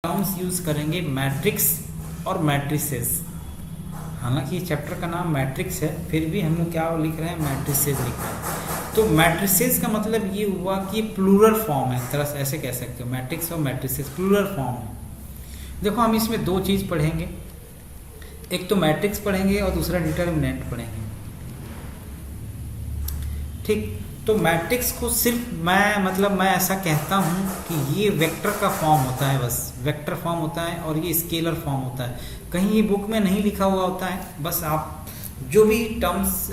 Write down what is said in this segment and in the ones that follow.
Terms use करेंगे matrix और matrices. हालांकि चैप्टर का नाम मैट्रिक्स है, फिर भी हम लोग क्या लिख रहे हैं, मैट्रिसेस लिख रहे हैं। तो मैट्रिसेस का मतलब ये हुआ कि प्लूरल फॉर्म है, तरह से ऐसे कह सकते हो, मैट्रिक्स और मैट्रिसेस प्लूरल फॉर्म है। देखो हम इसमें दो चीज़ पढ़ेंगे, एक तो मैट्रिक्स पढ़ेंगे और दूसरा डिटर्मिनेंट पढ़ेंगे। ठीक, तो मैट्रिक्स को सिर्फ मैं ऐसा कहता हूँ कि ये वेक्टर का फॉर्म होता है, बस वेक्टर फॉर्म होता है, और ये स्केलर फॉर्म होता है। कहीं ये बुक में नहीं लिखा हुआ होता है, बस आप जो भी टर्म्स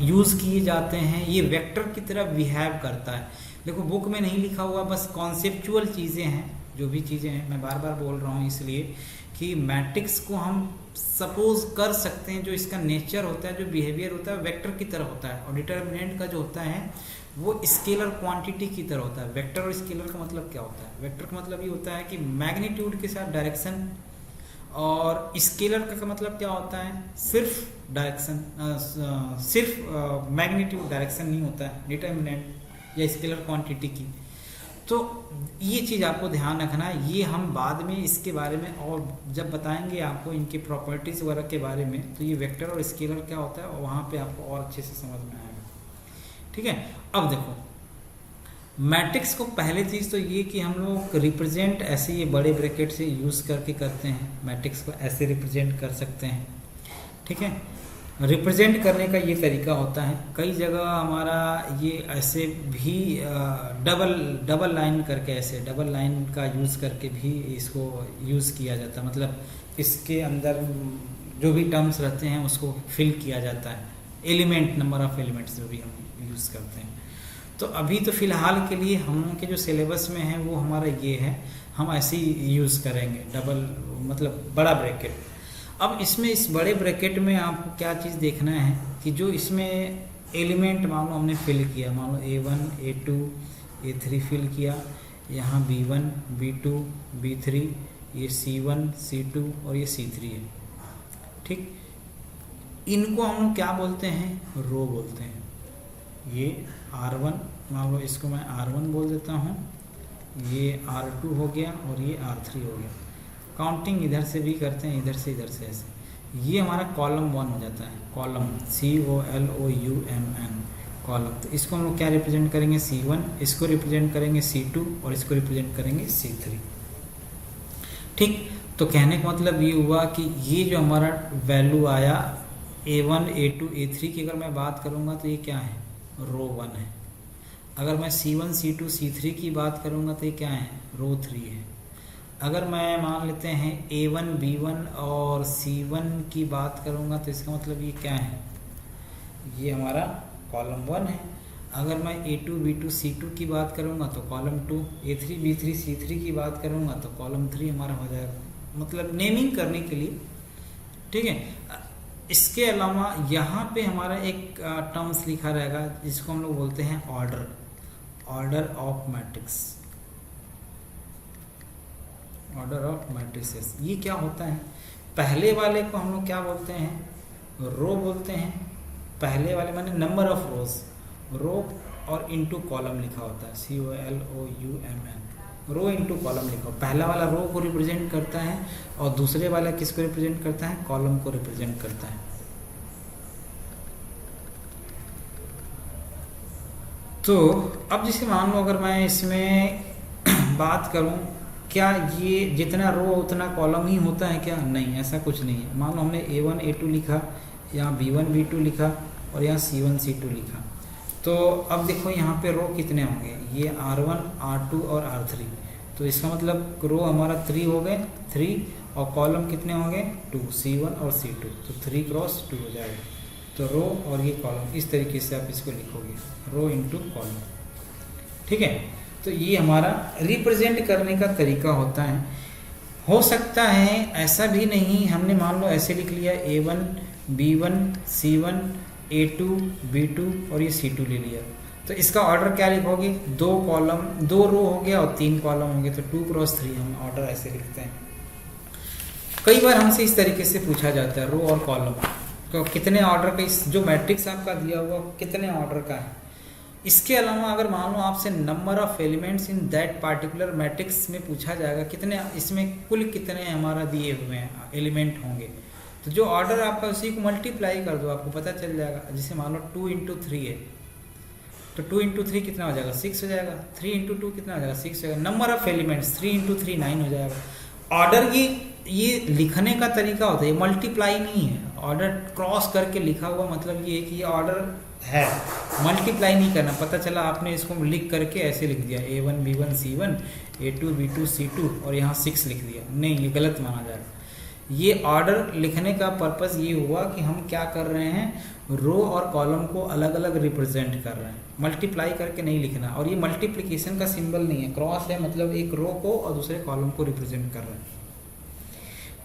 यूज़ किए जाते हैं ये वेक्टर की तरह बिहेव करता है। देखो बुक में नहीं लिखा हुआ, बस कॉन्सेप्चुअल चीज़ें हैं, जो भी चीज़ें हैं, मैं बार बार बोल रहा हूँ इसलिए कि मैट्रिक्स को हम सपोज कर सकते हैं, जो इसका नेचर होता है, जो बिहेवियर होता है, वेक्टर की तरह होता है। और डिटर्मिनेंट का जो होता है वो स्केलर क्वांटिटी की तरह होता है। वेक्टर और स्केलर का मतलब क्या होता है? वेक्टर का मतलब ये होता है कि मैग्नीट्यूड के साथ डायरेक्शन, और स्केलर का मतलब क्या होता है, सिर्फ डायरेक्शन, सिर्फ मैग्नीट्यूड, डायरेक्शन नहीं होता है डिटर्मिनेंट या स्केलर क्वांटिटी की। तो ये चीज़ आपको ध्यान रखना है। ये हम बाद में इसके बारे में और जब बताएंगे आपको इनके प्रॉपर्टीज़ वगैरह के बारे में, तो ये वेक्टर और स्केलर क्या होता है और वहाँ पे आपको और अच्छे से समझ में आएगा। ठीक है, अब देखो मैट्रिक्स को पहले चीज़ तो ये कि हम लोग रिप्रेजेंट ऐसे ये बड़े ब्रैकेट से यूज़ करके करते हैं, मैट्रिक्स को ऐसे रिप्रेजेंट कर सकते हैं। ठीक है, रिप्रेजेंट करने का ये तरीका होता है। कई जगह हमारा ये ऐसे भी डबल लाइन करके, ऐसे डबल लाइन का यूज़ करके भी इसको यूज़ किया जाता है। मतलब इसके अंदर जो भी टर्म्स रहते हैं उसको फिल किया जाता है, एलिमेंट, नंबर ऑफ एलिमेंट्स जो भी हम यूज़ करते हैं। तो अभी तो फ़िलहाल के लिए हम के जो सिलेबस में है वो हमारा ये है, हम ऐसे ही यूज़ करेंगे डबल, मतलब बड़ा ब्रैकेट। अब इसमें इस बड़े ब्रैकेट में आपको क्या चीज़ देखना है कि जो इसमें एलिमेंट मान लो हमने फिल किया, मान लो A1 A2 A3 फिल किया, यहाँ B1 B2 B3, ये C1 C2 और ये C3 है। ठीक, इनको हम लोग क्या बोलते हैं, रो बोलते हैं। ये R1 मान लो, इसको मैं R1 बोल देता हूँ, ये R2 हो गया और ये R3 हो गया। काउंटिंग इधर से भी करते हैं, इधर से ऐसे, ये हमारा कॉलम 1 हो जाता है, कॉलम COLOUMN कॉलम। तो इसको हम लोग क्या रिप्रेजेंट करेंगे, C1, इसको रिप्रेजेंट करेंगे C2 और इसको रिप्रेजेंट करेंगे C3। ठीक, तो कहने का मतलब ये हुआ कि ये जो हमारा वैल्यू आया A1 A2 A3 की अगर मैं बात करूँगा तो ये क्या है, रो 1 है। अगर मैं C1 C2 C3 की बात करूँगा तो ये क्या है, रो 3 है। अगर मैं मान लेते हैं A1 B1 और C1 की बात करूँगा तो इसका मतलब ये क्या है, ये हमारा कॉलम 1 है। अगर मैं A2 B2 C2 की बात करूँगा तो कॉलम 2, A3 B3 C3 की बात करूँगा तो कॉलम 3 हमारा हो जाएगा, मतलब नेमिंग करने के लिए। ठीक है, इसके अलावा यहाँ पे हमारा एक टर्म्स लिखा रहेगा जिसको हम लोग बोलते हैं order of matrix, order of matrices. ये क्या होता है, पहले वाले को हम लोग क्या बोलते हैं, रो बोलते हैं। पहले वाले माने नंबर ऑफ रोज, रो और इनटू कॉलम लिखा होता है, COLOUMN, रो इनटू कॉलम लिखो। पहला वाला रो को रिप्रेजेंट करता है और दूसरे वाला किसको रिप्रेजेंट करता है, कॉलम को रिप्रेजेंट करता है। तो अब जैसे मान लो अगर मैं इसमें बात करूं, क्या ये जितना रो उतना कॉलम ही होता है क्या? नहीं, ऐसा कुछ नहीं है। मान लो हमने A1 A2 लिखा, यहाँ B1 B2 लिखा और यहाँ C1 C2 लिखा, तो अब देखो यहाँ पे रो कितने होंगे, ये R1 R2 और R3। तो इसका मतलब रो हमारा 3 हो गए, 3, और कॉलम कितने होंगे, 2, C1 और C2, तो 3 क्रॉस 2 हो जाएगा। तो रो और ये कॉलम, इस तरीके से आप इसको लिखोगे, रो इंटू कॉलम। ठीक है, तो ये हमारा रिप्रेजेंट करने का तरीका होता है। हो सकता है ऐसा भी नहीं, हमने मान लो ऐसे लिख लिया A1 B1 C1 A2 B2 और ये C2 ले लिया, तो इसका ऑर्डर क्या लिखोगे, 2 कॉलम 2 रो हो गया और 3 कॉलम हो गए, तो 2 क्रॉस 3 हम ऑर्डर ऐसे लिखते हैं। कई बार हमसे इस तरीके से पूछा जाता है रो और कॉलम तो कितने ऑर्डर का, इस जो मैट्रिक्स आपका दिया हुआ कितने ऑर्डर का है, इसके अलावा अगर मान लो आपसे number of elements in that particular matrix में पूछा जाएगा, कितने इसमें कुल कितने हमारा दिए हुए हैं एलिमेंट होंगे, तो जो ऑर्डर आपका उसी को मल्टीप्लाई कर दो, आपको पता चल जाएगा। जैसे मान लो 2 इंटू 3 है, तो 2 इंटू 3 कितना हो जाएगा, 6 हो जाएगा। 3 इंटू 2 कितना हो जाएगा, 6 हो जाएगा। नंबर ऑफ एलिमेंट्स 3 इंटू 3 9 हो जाएगा। ऑर्डर ये लिखने का तरीका होता है, ये मल्टीप्लाई नहीं है। ऑर्डर क्रॉस करके लिखा हुआ मतलब ये है कि ये ऑर्डर है, मल्टीप्लाई नहीं करना। पता चला आपने इसको लिख करके ऐसे लिख दिया A1 B1 C1 A2 B2 C2 और यहाँ 6 लिख दिया, नहीं, ये गलत माना जाएगा। ये ऑर्डर लिखने का पर्पस ये हुआ कि हम क्या कर रहे हैं, रो और कॉलम को अलग अलग रिप्रेजेंट कर रहे हैं, मल्टीप्लाई करके नहीं लिखना। और ये मल्टीप्लिकेशन का सिंबल नहीं है, क्रॉस है, मतलब एक रो को और दूसरे कॉलम को रिप्रेजेंट कर रहे हैं।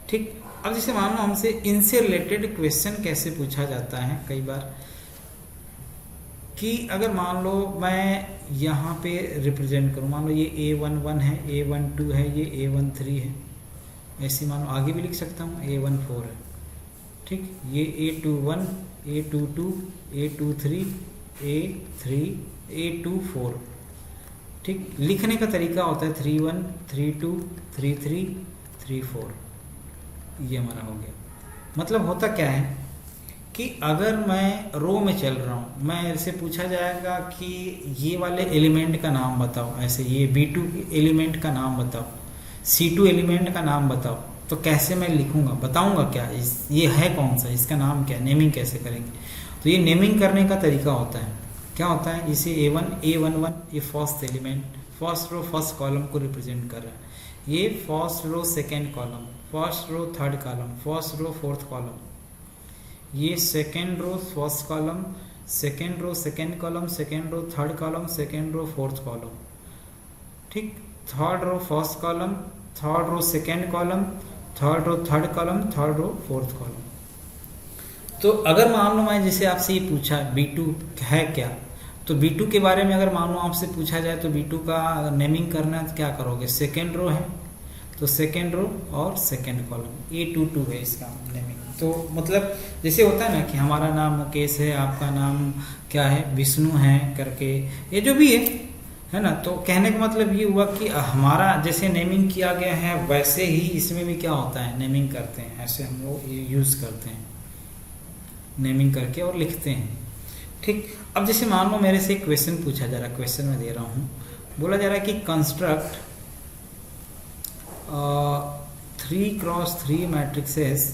ठीक, अब जैसे मान लो हमसे इनसे रिलेटेड क्वेश्चन कैसे पूछा जाता है कई बार, कि अगर मान लो मैं यहाँ पे रिप्रेजेंट करूँ, मान लो ये A11 है, A12 है, ये A13 है, ऐसे मान लो आगे भी लिख सकता हूँ, A14 है। ठीक, ये A21 A22 A23 A3 A24। ठीक, लिखने का तरीका होता है 31 32 33 34, ये हमारा हो गया। मतलब होता क्या है कि अगर मैं रो में चल रहा हूँ, मैं ऐसे पूछा जाएगा कि ये वाले एलिमेंट का नाम बताओ, ऐसे ये B2 एलिमेंट का नाम बताओ, C2 एलिमेंट का नाम बताओ, तो कैसे मैं लिखूंगा, बताऊंगा क्या, ये है कौन सा, इसका नाम क्या, नेमिंग कैसे करेंगे। तो ये नेमिंग करने का तरीका होता है, क्या होता है, इसे A1 A11 ये first element, first row first column को रिप्रेजेंट कर रहा है, ये first row second column, first row third column, first row fourth column, ये second row first column, second row second column, second row third column, second row fourth column. ठीक, third row first column, third row second column, third row third column, third row fourth column. तो अगर मान लो मैं जैसे आपसे ये पूछा B2 है क्या, तो B2 के बारे में अगर मान लो आपसे पूछा जाए तो B2 का नेमिंग करना है तो क्या करोगे, सेकेंड रो है तो सेकेंड रो और सेकेंड कॉलम, A22 है इसका नेमिंग। तो मतलब जैसे होता है ना कि हमारा नाम मुकेश है, आपका नाम क्या है, विष्णु है करके, ये जो भी है ना। तो कहने का मतलब ये हुआ कि हमारा जैसे नेमिंग किया गया है वैसे ही इसमें भी क्या होता है, नेमिंग करते हैं, ऐसे हम लोग यूज़ करते हैं, नेमिंग करके और लिखते हैं। ठीक, अब जैसे मान लो मेरे से एक क्वेश्चन पूछा जा रहा है, क्वेश्चन में दे रहा हूँ, बोला जा रहा है कि construct 3x3 matrixes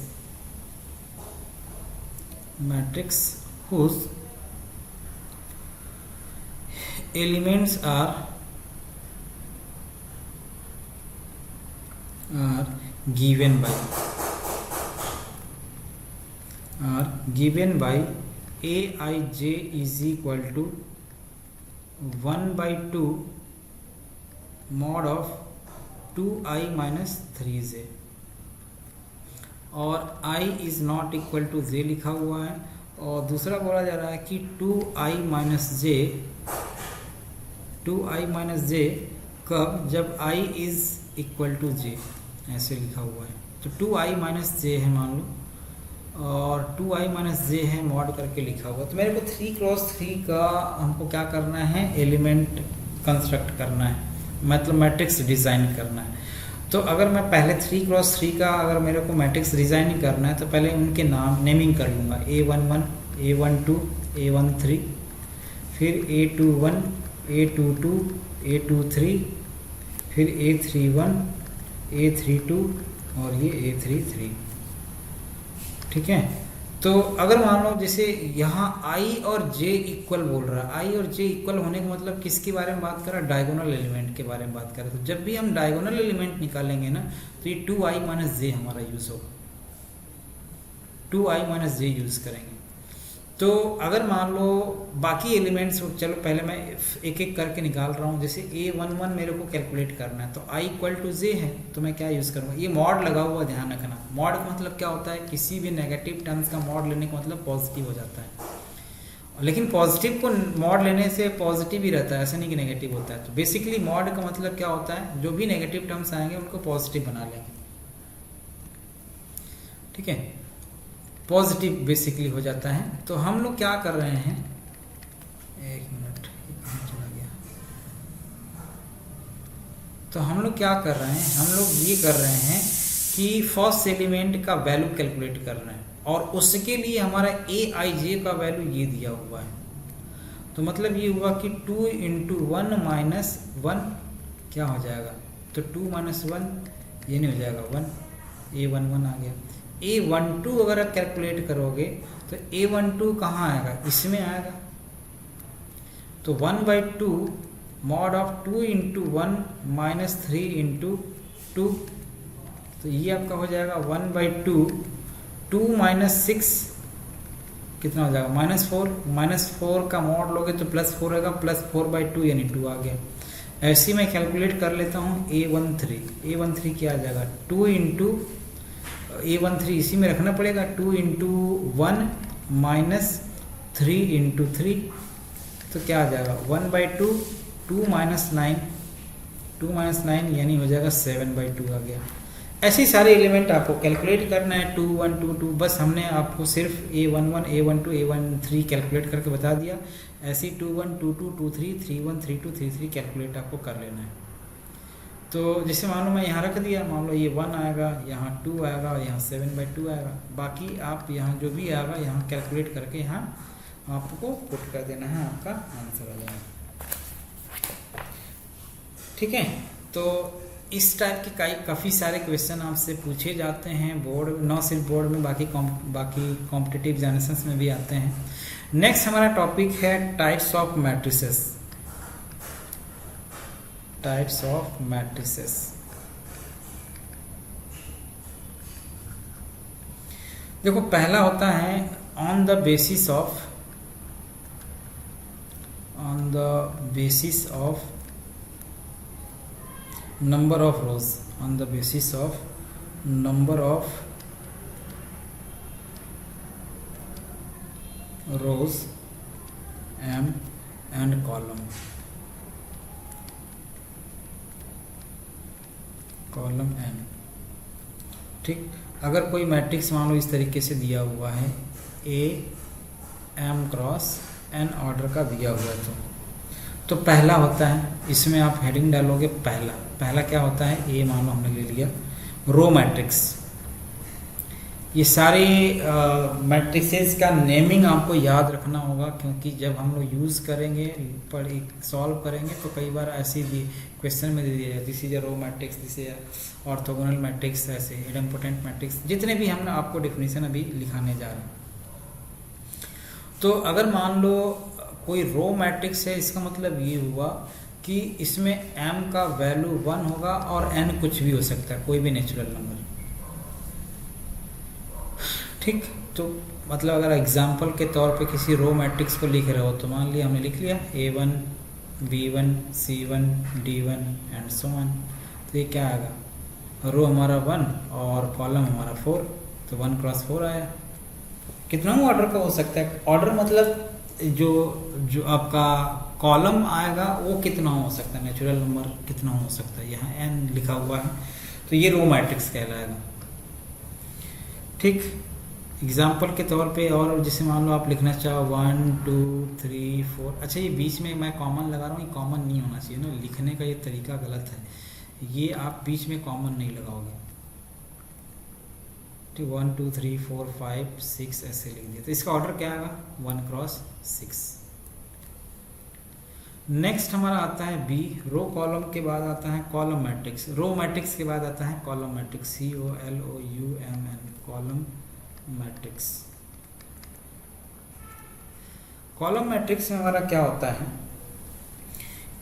matrix whose elements are given by Aij is equal to 1/2 mod of 2i minus 3j और i is not equal to j लिखा हुआ है। और दूसरा बोला जा रहा है कि 2i माइनस j कब, जब i is equal to j, ऐसे लिखा हुआ है। तो 2i माइनस j है मान लो, और 2i माइनस j है मॉड करके लिखा हुआ। तो मेरे को 3x3 का हमको क्या करना है, एलिमेंट कंस्ट्रक्ट करना है, मतलब मैट्रिक्स डिज़ाइन करना है। तो अगर मैं पहले 3x3 का अगर मेरे को मैट्रिक्स डिज़ाइन करना है तो पहले उनके नाम नेमिंग कर लूँगा, A11 A12 A13, फिर A21 A22 A23, फिर A31 A32 और ये A33। ठीक है, तो अगर मान लो जैसे यहाँ i और j इक्वल बोल रहा है, i और j इक्वल होने का मतलब किसके बारे में बात कर रहा है, डायगोनल एलिमेंट के बारे में बात कर रहा है। तो जब भी हम डायगोनल एलिमेंट निकालेंगे ना तो ये 2i माइनस j हमारा यूज होगा, 2i माइनस j यूज करेंगे। तो अगर मान लो बाकी एलिमेंट्स, चलो पहले मैं एक एक करके निकाल रहा हूँ। जैसे A11 मेरे को कैलकुलेट करना है तो i इक्वल टू j है, तो मैं क्या यूज़ करूँगा, ये मॉड लगा हुआ, ध्यान रखना। मॉड का मतलब क्या होता है, किसी भी नेगेटिव टर्म्स का मॉड लेने का मतलब पॉजिटिव हो जाता है। लेकिन पॉजिटिव को मॉड लेने से पॉजिटिव ही रहता है, ऐसा नहीं कि नेगेटिव होता है। तो बेसिकली मॉड का मतलब क्या होता है, जो भी नेगेटिव टर्म्स आएंगे उनको पॉजिटिव बना लेंगे। ठीक है, पॉजिटिव बेसिकली हो जाता है। तो हम लोग क्या कर रहे हैं, एक मिनट तो हम लोग क्या कर रहे हैं, हम लोग ये कर रहे हैं कि फर्स्ट एलिमेंट का वैल्यू कैलकुलेट कर रहे हैं और उसके लिए हमारा ए आई जे का वैल्यू ये दिया हुआ है। तो मतलब ये हुआ कि 2 इंटू 1 माइनस 1 क्या हो जाएगा, तो 2 माइनस 1 ये नहीं हो जाएगा 1, A11 आ गया। A12 अगर आप कैलकुलेट करोगे तो A12 कहाँ आएगा, इसमें आएगा। तो 1/2 mod of 2 into 1 minus 3 into 2, तो ये आपका हो जाएगा 1/2, 2 माइनस 6 कितना हो जाएगा -4 का मॉड लोगे तो +4 आएगा, +4/2 यानी 2 आ गया। ऐसे मैं कैलकुलेट कर लेता हूँ A13 क्या आ जाएगा, 2 इंटू A13 इसी में रखना पड़ेगा, 2 इंटू 1 माइनस 3 इंटू 3, तो क्या आ जाएगा 1/2, 2 माइनस 9 यानी हो जाएगा 7/2 आ गया। ऐसे सारे एलिमेंट आपको कैलकुलेट करना है 2 1 2 2, बस हमने आपको सिर्फ A11 A12 A13 कैलकुलेट करके बता दिया। ऐसे 2 1 2 2 2 3 3 1 3 2 3 3 कैलकुलेट आपको कर लेना है। तो जैसे मान लो मैं यहाँ रख दिया, मान लो ये 1 आएगा, यहाँ 2 आएगा और यहाँ 7/2 आएगा, बाकी आप यहाँ जो भी आएगा यहाँ कैलकुलेट करके यहाँ आपको पुट कर देना है, आपका आंसर आ जाएगा। ठीक है, तो इस टाइप के काफ़ी सारे क्वेश्चन आपसे पूछे जाते हैं बोर्ड, न सिर्फ बोर्ड में, बाकी कॉम्पिटिटिव एग्जामिनेशंस में भी आते हैं। नेक्स्ट हमारा टॉपिक है types of matrices. Types of matrices, देखो पहला होता है on the basis of number of rows, on the basis of number of rows m and column n। ठीक, अगर कोई मैट्रिक्स मान लो इस तरीके से दिया हुआ है, A m cross n order का दिया हुआ है, तो पहला होता है, इसमें आप हेडिंग डालोगे पहला क्या होता है, ए मान लो हमने ले लिया रो मैट्रिक्स। ये सारे मैट्रिसेस का नेमिंग आपको याद रखना होगा, क्योंकि जब हम लोग यूज़ करेंगे सॉल्व करेंगे तो कई बार ऐसी भी क्वेश्चन में दे दिया जाए, this is a row matrix, this is orthogonal matrix, ऐसे इडम्पोटेंट मैट्रिक्स, जितने भी हम आपको डिफिनीशन अभी लिखाने जा रहे हैं। तो अगर मान लो कोई रो मैट्रिक्स है, इसका मतलब ये हुआ कि इसमें m का वैल्यू 1 होगा और n कुछ भी हो सकता है, कोई भी नेचुरल नंबर। ठीक, तो मतलब अगर एग्जांपल के तौर पे किसी रो मैट्रिक्स को लिख रहे हो, तो मान लिया हमने लिख लिया A1 B1 C1 D1 and so on, तो ये क्या आएगा, रो हमारा 1 और कॉलम हमारा 4, तो 1 क्रॉस 4 आया। कितना ऑर्डर का हो सकता है, ऑर्डर मतलब जो आपका कॉलम आएगा वो कितना हो सकता है, नेचुरल नंबर कितना हो सकता है, यहाँ n लिखा हुआ है, तो ये रो मैट्रिक्स कहलाएगा। ठीक, एग्जाम्पल के तौर पे, और जैसे मान लो आप लिखना चाहो 1 2 3 4, अच्छा ये बीच में मैं कॉमन लगा रहा हूँ, ये कॉमन नहीं होना चाहिए ना, लिखने का ये तरीका गलत है, ये आप बीच में कॉमन नहीं लगाओगे। ठीक, 1 2 3 4 5 6 ऐसे लिख दिया, तो इसका ऑर्डर क्या आएगा 1 क्रॉस 6। नेक्स्ट हमारा आता है बी, रो कॉलम के बाद आता है कॉलम मैट्रिक्स, रो मैट्रिक्स के बाद आता है column matrix, COLOUMN, column matrix. Column matrix में हमारा क्या होता है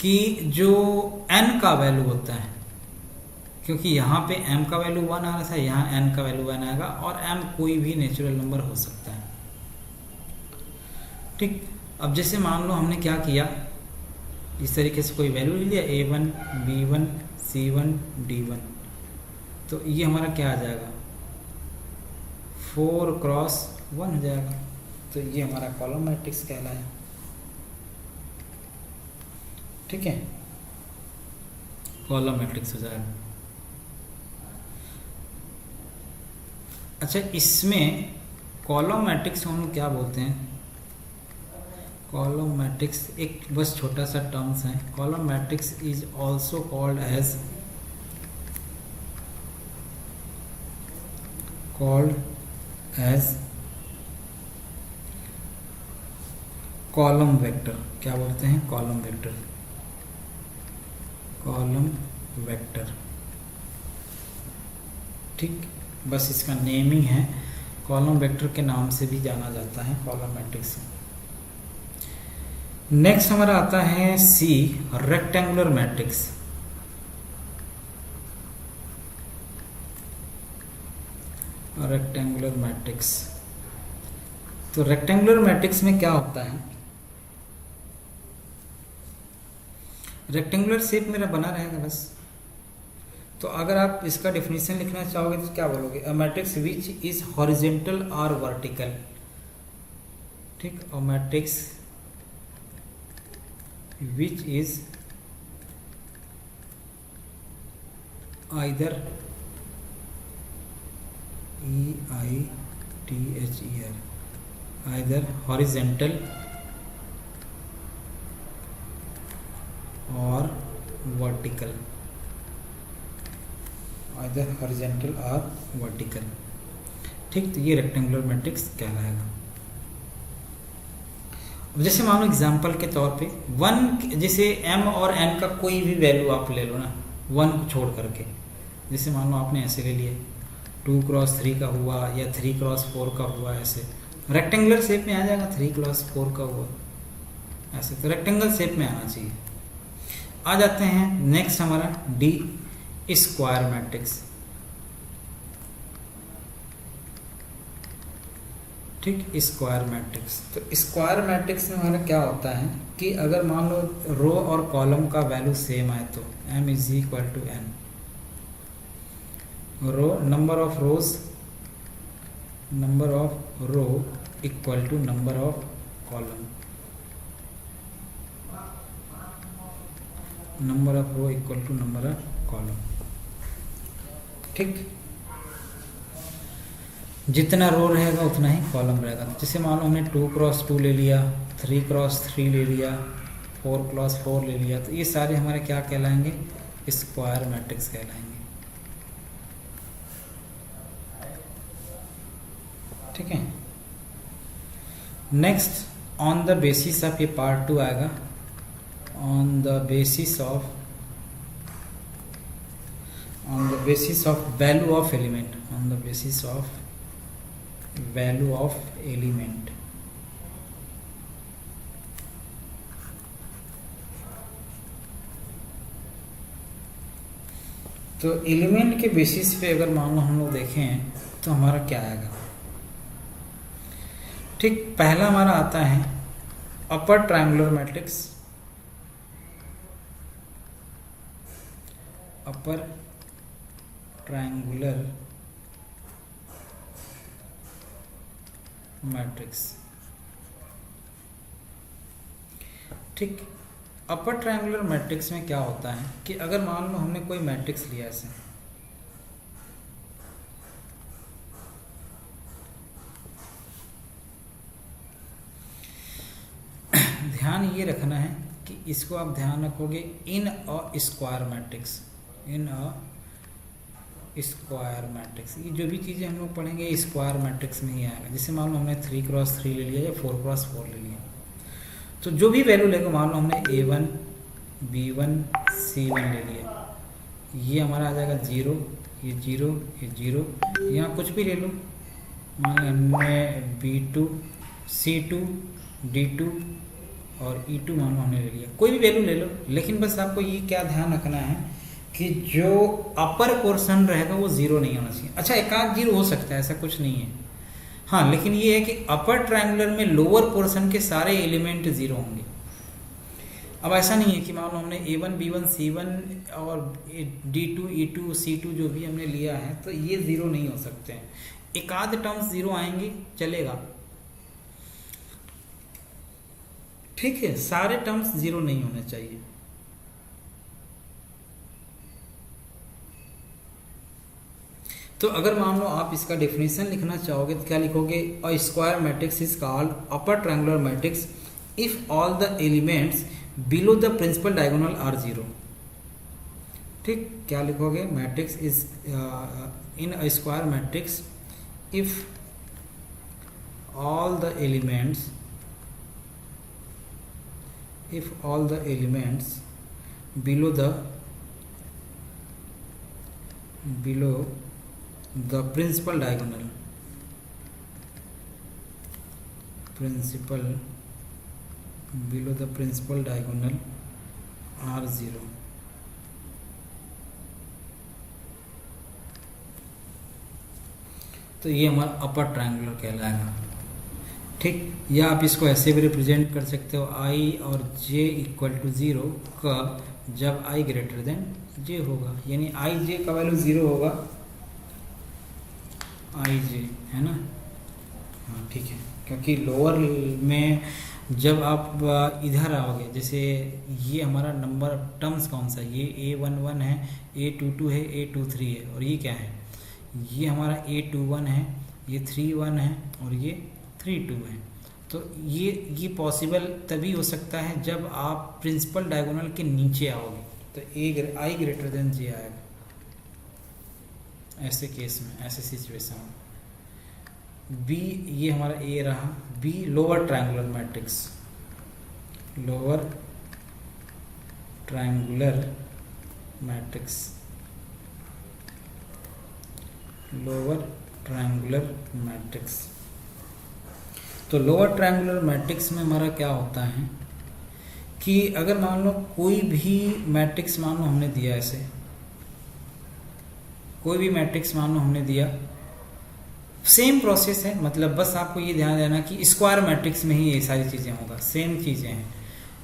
कि जो n का वैल्यू होता है, क्योंकि यहाँ पे m का वैल्यू 1 आ रहा था, यहाँ n का वैल्यू 1 आएगा, और m कोई भी नेचुरल नंबर हो सकता है। ठीक, अब जैसे मान लो हमने क्या किया, इस तरीके से कोई वैल्यू ले लिया A1 B1 C1 D1, तो ये हमारा क्या आ जाएगा 4 क्रॉस 1 हो जाएगा, तो ये हमारा कॉलम मैट्रिक्स कहलाया। ठीक है, कॉलम मैट्रिक्स हो जाएगा। अच्छा, इसमें कॉलम मैट्रिक्स हम लोग क्या बोलते हैं, कॉलम मैट्रिक्स एक बस छोटा सा टर्म्स है, column matrix is also called as called as column vector. क्या बोलते हैं? Column vector. कॉलम वेक्टर, ठीक, बस इसका नेमिंग है। कॉलम वेक्टर के नाम से भी जाना जाता है, कॉलम मैट्रिक्स। नेक्स्ट हमारा आता है सी, रेक्टेंगुलर मैट्रिक्स। रेक्टेंगुलर मैट्रिक्स, तो रेक्टेंगुलर मैट्रिक्स में क्या होता है? रेक्टेंगुलर शेप मेरा बना रहेगा बस। तो अगर आप इसका डेफिनेशन लिखना चाहोगे तो क्या बोलोगे? A matrix which is horizontal और वर्टिकल, ठीक, a matrix which is either EITHER, either horizontal और वर्टिकल, आइदर हॉरिजेंटल और वर्टिकल, ठीक। तो ये रेक्टेंगुलर मैट्रिक्स कहलाएगा। अब जैसे मान लो एग्जांपल के तौर पे 1, जैसे m और n का कोई भी वैल्यू आप ले लो ना, 1 को छोड़ करके, जैसे मान लो आपने ऐसे ले लिए 2x3 का हुआ या 3x4 का हुआ, ऐसे रेक्टेंगुलर शेप में आ जाएगा। 3x4 का हुआ ऐसे, तो रेक्टेंगल शेप में आना चाहिए। आ जाते हैं नेक्स्ट हमारा डी, स्क्वायर मैट्रिक्स, ठीक, स्क्वायर मैट्रिक्स। तो स्क्वायर मैट्रिक्स में हमारा क्या होता है कि अगर मान लो रो और कॉलम का वैल्यू सेम है तो m is equal to n, row number of rows, number of row equal to number of column, number of row equal to number of column, ठीक। जितना रो रहेगा उतना ही कॉलम रहेगा। जैसे मान लो हमने 2x2 ले लिया, 3x3 ले लिया, 4x4 ले लिया, तो ये सारे हमारे क्या कहलाएंगे? स्क्वायर मैट्रिक्स कहलाएंगे, ठीक है। Next, on the basis of, ये पार्ट 2 आएगा, on the basis of value of element, on the basis of value of element. तो एलिमेंट के बेसिस पे अगर मान लो हम लोग देखें तो हमारा क्या आएगा? ठीक, पहला हमारा आता है upper triangular matrix, upper triangular matrix, ठीक। अपर ट्रायंगुलर मैट्रिक्स में क्या होता है कि अगर मान लो हमने कोई मैट्रिक्स लिया ऐसे, ध्यान ये रखना है कि इसको आप ध्यान रखोगे in a square matrix, in a square matrix. ये जो भी चीज़ें हम लोग पढ़ेंगे स्क्वायर मैट्रिक्स में ही आएगा। जैसे मान लो हमने 3x3 ले लिया या 4x4 ले लिया, तो जो भी वैल्यू लेगा, मान लो हमने A1 B1 C1 ले लिया, ये हमारा आ जाएगा 0, ये 0, ये 0, यहाँ कुछ भी ले लो, मान लो हमने B2 C2 D2 और E2 मान लो हमने ले लिया, कोई भी वैल्यू ले लो। लेकिन बस आपको ये क्या ध्यान रखना है कि जो अपर पोर्शन रहेगा वो 0 नहीं होना चाहिए। अच्छा, एक आध 0 हो सकता है, ऐसा कुछ नहीं है, हाँ, लेकिन ये है कि अपर ट्रायंगुलर में लोअर पोर्शन के सारे एलिमेंट 0 होंगे। अब ऐसा नहीं है कि मान लो हमने A1 B1 C1 और D2 E2 C2 जो भी हमने लिया है तो ये 0 नहीं हो सकते हैं। एक आध टर्म्स 0 आएंगे चलेगा, ठीक है, सारे टर्म्स 0 नहीं होने चाहिए। तो अगर मान लो आप इसका डेफिनेशन लिखना चाहोगे तो क्या लिखोगे? A square matrix is called upper triangular matrix if all the elements below the principal diagonal are 0, ठीक। क्या लिखोगे? Matrix is in a square matrix if all the elements below the principal diagonal are 0, तो ये हमारा upper triangular कहलाएगा। ठीक, या आप इसको ऐसे भी रिप्रेजेंट कर सकते हो, आई और जे इक्वल टू 0 कब, जब आई ग्रेटर देन जे होगा, यानी आई जे का वैल्यू 0 होगा, आई जे, है ना। हाँ ठीक है, क्योंकि लोअर में जब आप इधर आओगे, जैसे ये हमारा नंबर टर्म्स कौन सा, ये A11 है, A22 है, A23 है, और ये क्या है, ये हमारा A21 है, ये 31 है, और ये 32 है। तो ये पॉसिबल तभी हो सकता है जब आप प्रिंसिपल डायगोनल के नीचे आओगे, तो आई ग्रेटर देन जे आएगा ऐसे केस में, ऐसे सिचुएशन में। बी, ये हमारा ए रहा, B lower triangular matrix, lower triangular matrix. तो लोअर ट्रायंगुलर मैट्रिक्स में हमारा क्या होता है कि अगर मान लो कोई भी मैट्रिक्स मान लो हमने दिया, ऐसे कोई भी मैट्रिक्स मान लो हमने दिया, सेम प्रोसेस है, मतलब बस आपको ये ध्यान देना कि स्क्वायर मैट्रिक्स में ही ये सारी चीज़ें होगा, सेम चीज़ें हैं।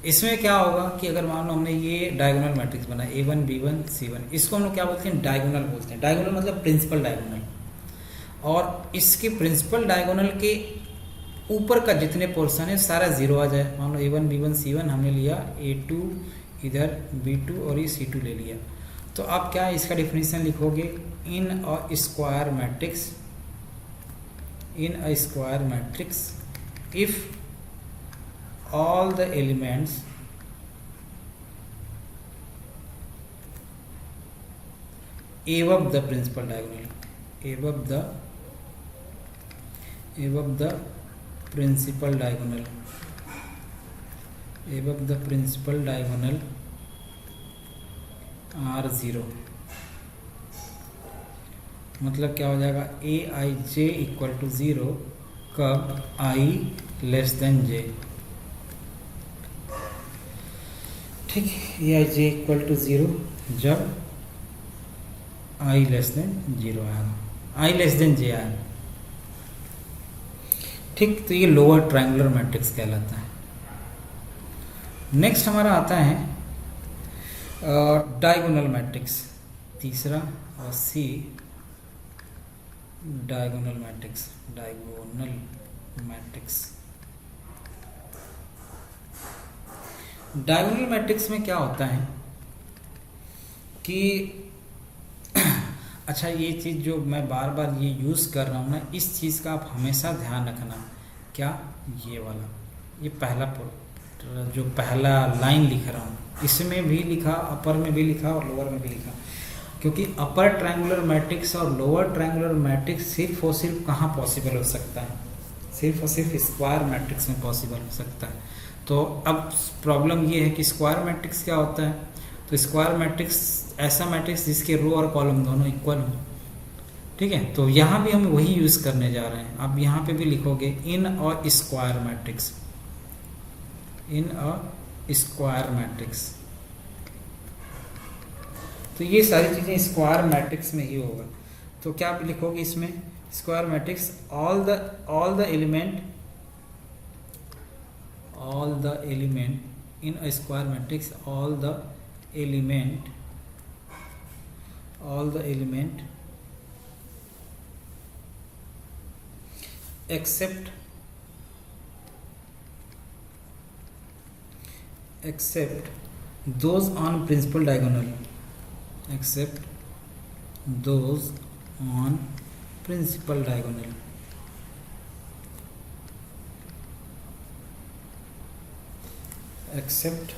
इसमें क्या होगा कि अगर मान लो हमने ये डायगोनल मैट्रिक्स बना A1 B1 C1, इसको हम लोग क्या बोलते हैं, डायगोनल बोलते हैं। डायगोनल मतलब प्रिंसिपल डायगोनल, और इसके प्रिंसिपल डायगोनल के ऊपर का जितने पोर्शन है सारा 0 आ जाए। मान लो A1 B1 C1 हमने लिया, A2 इधर B2 और ये C2 ले लिया, तो आप क्या इसका डिफिनीशन लिखोगे, in a square matrix if all the elements above the principal diagonal, above the principal diagonal are 0, मतलब क्या हो जाएगा, ए आई जे इक्वल टू 0 कब, आई लेस देन जे। ठीक, ए आई जे इक्वल टू 0 जब आई लेस देन 0 आएगा, आई लेस देन जे आएगा। ठीक, तो ये लोअर ट्रायंगुलर मैट्रिक्स कहलाता है। नेक्स्ट हमारा आता है डायगोनल मैट्रिक्स, तीसरा, और C diagonal matrix. Diagonal matrix में क्या होता है कि अच्छा, ये चीज़ जो मैं बार बार ये यूज़ कर रहा हूँ ना, इस चीज़ का आप हमेशा ध्यान रखना। क्या, ये वाला, ये जो पहला लाइन लिख रहा हूँ, इसमें भी लिखा, अपर में भी लिखा और लोअर में भी लिखा, क्योंकि अपर ट्रायंगुलर मैट्रिक्स और लोअर ट्रायंगुलर मैट्रिक्स सिर्फ और सिर्फ कहाँ पॉसिबल हो सकता है, सिर्फ और सिर्फ स्क्वायर मैट्रिक्स में पॉसिबल हो सकता है। तो अब प्रॉब्लम ये है कि स्क्वायर मैट्रिक्स क्या होता है, तो स्क्वायर मैट्रिक्स ऐसा मैट्रिक्स जिसके रो और कॉलम दोनों इक्वल हो। ठीक है, तो यहाँ भी हम वही यूज़ करने जा रहे हैं। अब यहाँ पे भी लिखोगे in a square matrix, in a square matrix, तो ये सारी चीज़ें स्क्वायर मैट्रिक्स में ही होगा। तो क्या आप लिखोगे इसमें, square matrix all the element in a square matrix, all the element except those on principal diagonal, except those on principal diagonal, except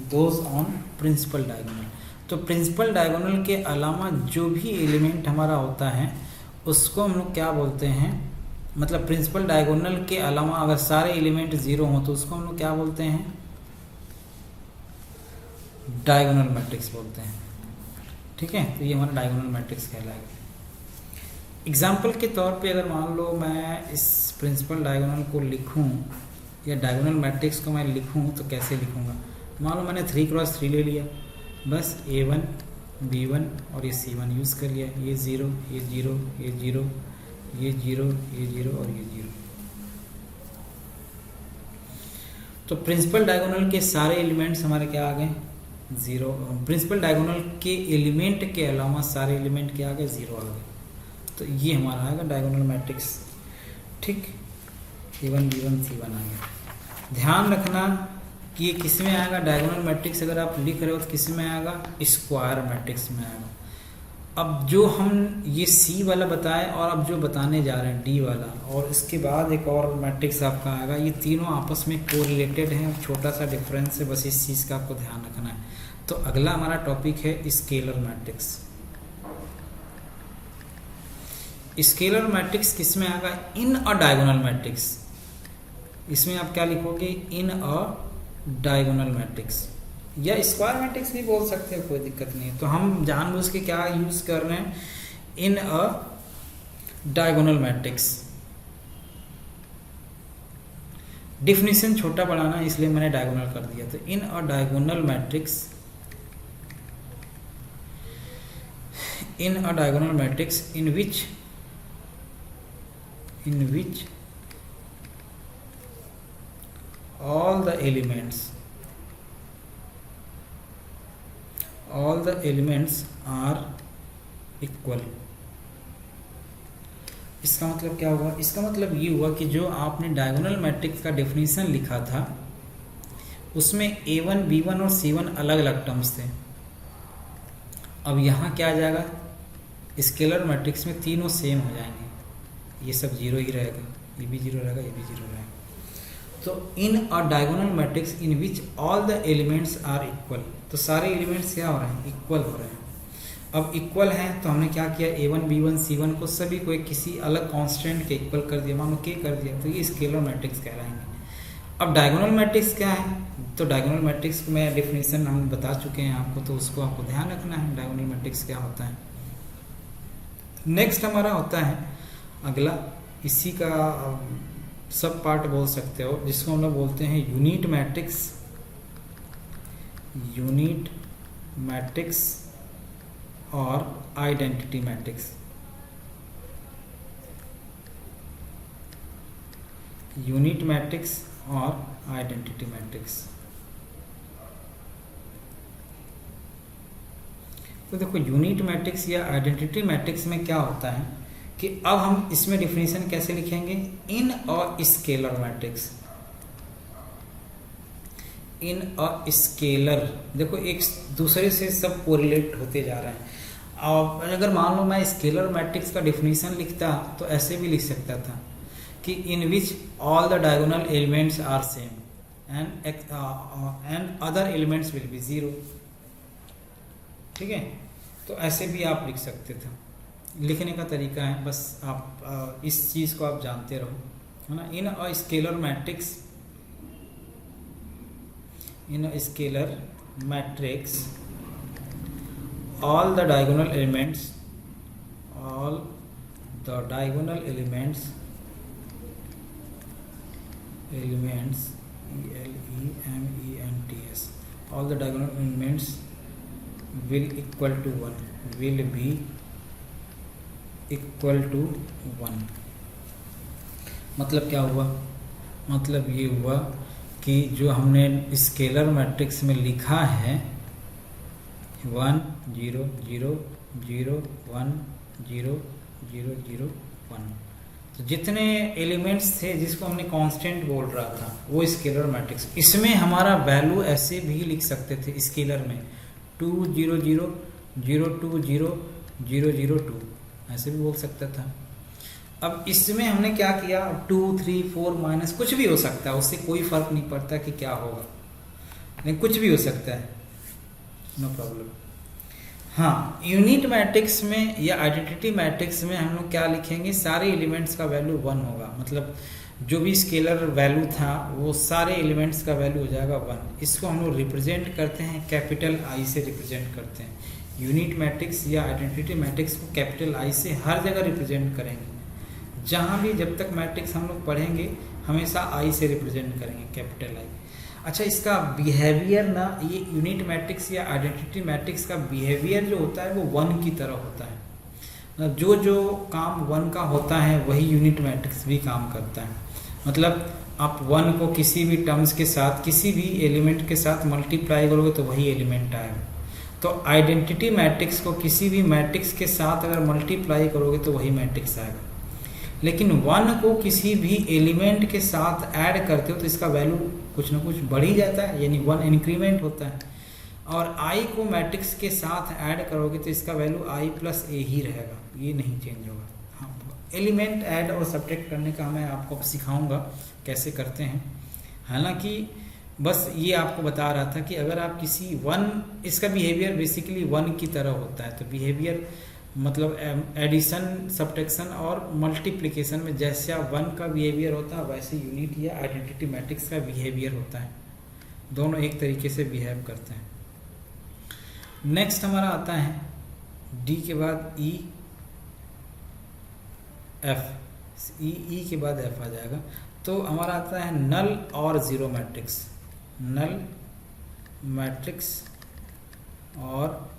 those on principal diagonal. तो प्रिंसिपल डायगोनल के अलावा जो भी एलिमेंट हमारा होता है उसको हम लोग क्या बोलते हैं, मतलब प्रिंसिपल डायगोनल के अलावा अगर सारे एलिमेंट जीरो हों तो उसको हम लोग क्या बोलते हैं, डायगोनल मैट्रिक्स बोलते हैं। ठीक है, तो ये हमारा डायगोनल मैट्रिक्स कहलाएगा। एग्जाम्पल के तौर पे अगर मान लो मैं इस प्रिंसिपल डायगोनल को लिखूं या डायगोनल मैट्रिक्स को मैं लिखूं तो कैसे लिखूंगा। मान लो मैंने 3x3 ले लिया, बस A1 B1 और ये C1 यूज़ कर लिया, ये 0 ये 0 ये 0 ये 0 ये 0 और ये 0। तो प्रिंसिपल डायगोनल के सारे एलिमेंट्स हमारे क्या आ गए, 0। प्रिंसिपल डायगोनल के एलिमेंट के अलावा सारे एलिमेंट क्या आ गए, 0 आ गए। तो ये हमारा आएगा डायगोनल मैट्रिक्स। ठीक, A1 B1 C1 आ गया। ध्यान रखना कि ये किस में आएगा, डायगोनल मैट्रिक्स अगर आप लिख रहे हो तो किस में आएगा, स्क्वायर मैट्रिक्स में आएगा। अब जो हम ये C वाला बताए और अब जो बताने जा रहे हैं D वाला, और इसके बाद एक और मैट्रिक्स आपका आएगा, ये तीनों आपस में कोरिलेटेड हैं, छोटा सा डिफरेंस है, बस इस चीज़ का आपको ध्यान रखना है। तो अगला हमारा टॉपिक है स्केलर मैट्रिक्स। स्केलर मैट्रिक्स किस में आएगा, इन अ डायगोनल मैट्रिक्स। इसमें आप क्या लिखोगे, इन अ डायगोनल मैट्रिक्स, या स्क्वायर मैट्रिक्स भी बोल सकते हो, कोई दिक्कत नहीं है। तो हम जानबूझ के क्या यूज कर रहे हैं, in a diagonal matrix. Definition छोटा बढ़ाना है इसलिए मैंने डायगोनल कर दिया। तो in a diagonal matrix, in a diagonal matrix in which all the elements are equal। इसका मतलब क्या हुआ, इसका मतलब ये हुआ कि जो आपने डायगोनल मैट्रिक्स का डेफिनेशन लिखा था उसमें A1 B1 और C1 अलग अलग टर्म्स थे। अब यहाँ क्या आ जाएगा, स्केलर मैट्रिक्स में तीनों सेम हो जाएंगे, ये सब 0 ही रहेगा, ये भी 0 रहेगा, ये भी 0 रहेगा। तो in a diagonal matrix in which all the elements are equal, तो सारे एलिमेंट्स क्या हो रहे हैं, इक्वल हो रहे हैं। अब इक्वल हैं तो हमने क्या किया, A1 B1 C1 को सभी को एक किसी अलग कांस्टेंट के इक्वल कर दिया, मान लो K कर दिया, तो ये स्केलर मैट्रिक्स कहलाएंगे। अब डायगोनल मैट्रिक्स क्या है, तो डायगोनल मैट्रिक्स में डेफिनेशन हम बता चुके हैं आपको, तो उसको आपको ध्यान रखना है डायगोनल मैट्रिक्स क्या होता है। नेक्स्ट हमारा होता है अगला, इसी का सब पार्ट बोल सकते हो, जिसको हम लोग बोलते हैं यूनिट मैट्रिक्स। यूनिट मैट्रिक्स और आइडेंटिटी मैट्रिक्स। यूनिट मैट्रिक्स और आइडेंटिटी मैट्रिक्स। तो देखो यूनिट मैट्रिक्स या आइडेंटिटी मैट्रिक्स में क्या होता है कि अब हम इसमें डिफिनीशन कैसे लिखेंगे, in a scalar matrix. In a scalar, देखो एक दूसरे से सब कोरिलेट होते जा रहे हैं। और अगर मान लो मैं स्केलर मैट्रिक्स का डिफिनीशन लिखता तो ऐसे भी लिख सकता था कि in which all the diagonal elements are same and other elements will be 0। ठीक है, तो ऐसे भी आप लिख सकते थे, लिखने का तरीका है, बस आप इस चीज़ को आप जानते रहो, है ना। In a scalar matrix, in a scalar matrix all the diagonal elements ELEMENTS, all the diagonal elements will equal to 1, will be equal to 1। मतलब क्या हुआ, मतलब ये हुआ कि जो हमने स्केलर मैट्रिक्स में लिखा है 1 0 0 0 1 0 0 0 1, तो जितने एलिमेंट्स थे जिसको हमने कांस्टेंट बोल रहा था वो स्केलर मैट्रिक्स। इसमें हमारा वैल्यू ऐसे भी लिख सकते थे स्केलर में 2 0 0 0 2 0 0 0 2, ऐसे भी बोल सकता था। अब इसमें हमने क्या किया, 2 3 4 माइनस कुछ भी हो सकता है, उससे कोई फर्क नहीं पड़ता कि क्या होगा, लेकिन कुछ भी हो सकता है, नो प्रॉब्लम। हाँ, यूनिट मैट्रिक्स में या आइडेंटिटी मैट्रिक्स में हम लोग क्या लिखेंगे, सारे एलिमेंट्स का वैल्यू 1 होगा, मतलब जो भी स्केलर वैल्यू था वो सारे एलिमेंट्स का वैल्यू हो जाएगा 1। इसको हम लोग रिप्रेजेंट करते हैं कैपिटल आई से रिप्रेजेंट करते हैं। यूनिट मैट्रिक्स या आइडेंटिटी मैट्रिक्स को कैपिटल आई से हर जगह रिप्रेजेंट करेंगे। जहाँ भी जब तक मैट्रिक्स हम लोग पढ़ेंगे हमेशा आई से रिप्रेजेंट करेंगे, कैपिटल आई। अच्छा, इसका बिहेवियर ना, ये यूनिट मैट्रिक्स या आइडेंटिटी मैट्रिक्स का बिहेवियर जो होता है वो 1 की तरह होता है। मतलब जो जो काम 1 का होता है वही यूनिट मैट्रिक्स भी काम करता है। मतलब आप 1 को किसी भी टर्म्स के साथ, किसी भी एलिमेंट के साथ मल्टीप्लाई करोगे तो वही एलिमेंट आएगा। तो आइडेंटिटी मैट्रिक्स को किसी भी मैट्रिक्स के साथ अगर मल्टीप्लाई करोगे तो वही मैट्रिक्स आएगा। लेकिन 1 को किसी भी एलिमेंट के साथ ऐड करते हो तो इसका वैल्यू कुछ ना कुछ बढ़ ही जाता है, यानी 1 इंक्रीमेंट होता है। और i को मैट्रिक्स के साथ ऐड करोगे तो इसका वैल्यू i प्लस a ही रहेगा, ये नहीं चेंज होगा। हाँ, एलिमेंट ऐड और सब्ट्रैक्ट करने का मैं आपको सिखाऊंगा कैसे करते हैं। हालांकि बस ये आपको बता रहा था कि अगर आप किसी 1, इसका बिहेवियर बेसिकली 1 की तरह होता है। तो बिहेवियर मतलब एडिशन, सब्ट्रैक्शन और मल्टीप्लिकेशन में जैसे 1 का बिहेवियर होता है वैसे यूनिट या आइडेंटिटी मैट्रिक्स का बिहेवियर होता है। दोनों एक तरीके से बिहेव करते हैं। नेक्स्ट हमारा आता है डी के बाद ई, एफ, ई के बाद एफ आ जाएगा। तो हमारा आता है नल और जीरो मैट्रिक्स। नल मैट्रिक्स और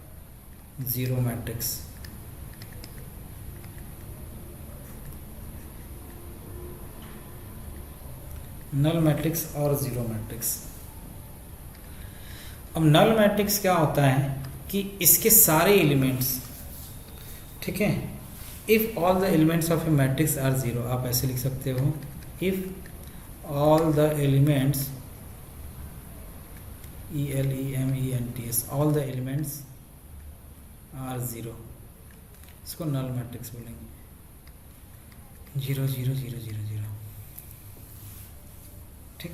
जीरो मैट्रिक्स। नल मैट्रिक्स और जीरो मैट्रिक्स। अब नल मैट्रिक्स क्या होता है कि इसके सारे एलिमेंट्स, ठीक है, if all the elements of a matrix are zero, आप ऐसे लिख सकते हो, if all the elements, ELEMENTS, all the elements are zero, इसको नल मैट्रिक्स बोलेंगे। 0 0 0 0 0, ठीक।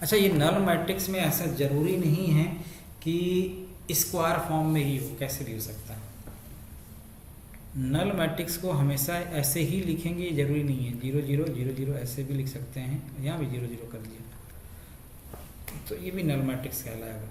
अच्छा, ये नल मैट्रिक्स में ऐसा जरूरी नहीं है कि स्क्वायर फॉर्म में ही हो, कैसे भी हो सकता है। नल मैट्रिक्स को हमेशा ऐसे ही लिखेंगे, ये जरूरी नहीं है। 0 0 0 0 ऐसे भी लिख सकते हैं, यहाँ भी 0 0 कर दिया तो ये भी नल मैट्रिक्स कहलाएगा,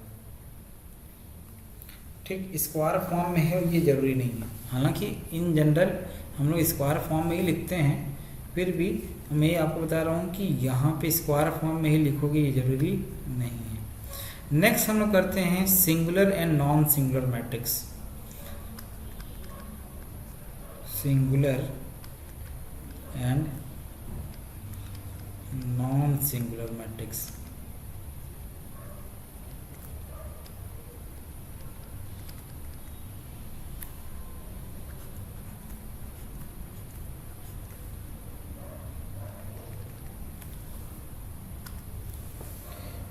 ठीक। स्क्वायर फॉर्म में है ये जरूरी नहीं है। हालांकि इन जनरल हम लोग स्क्वायर फॉर्म में ही लिखते हैं, फिर भी मैं आपको बता रहा हूँ कि यहाँ पे स्क्वायर फॉर्म में ही लिखोगे ये जरूरी नहीं है। नेक्स्ट हम लोग करते हैं singular and non singular matrix. Singular and non singular matrix.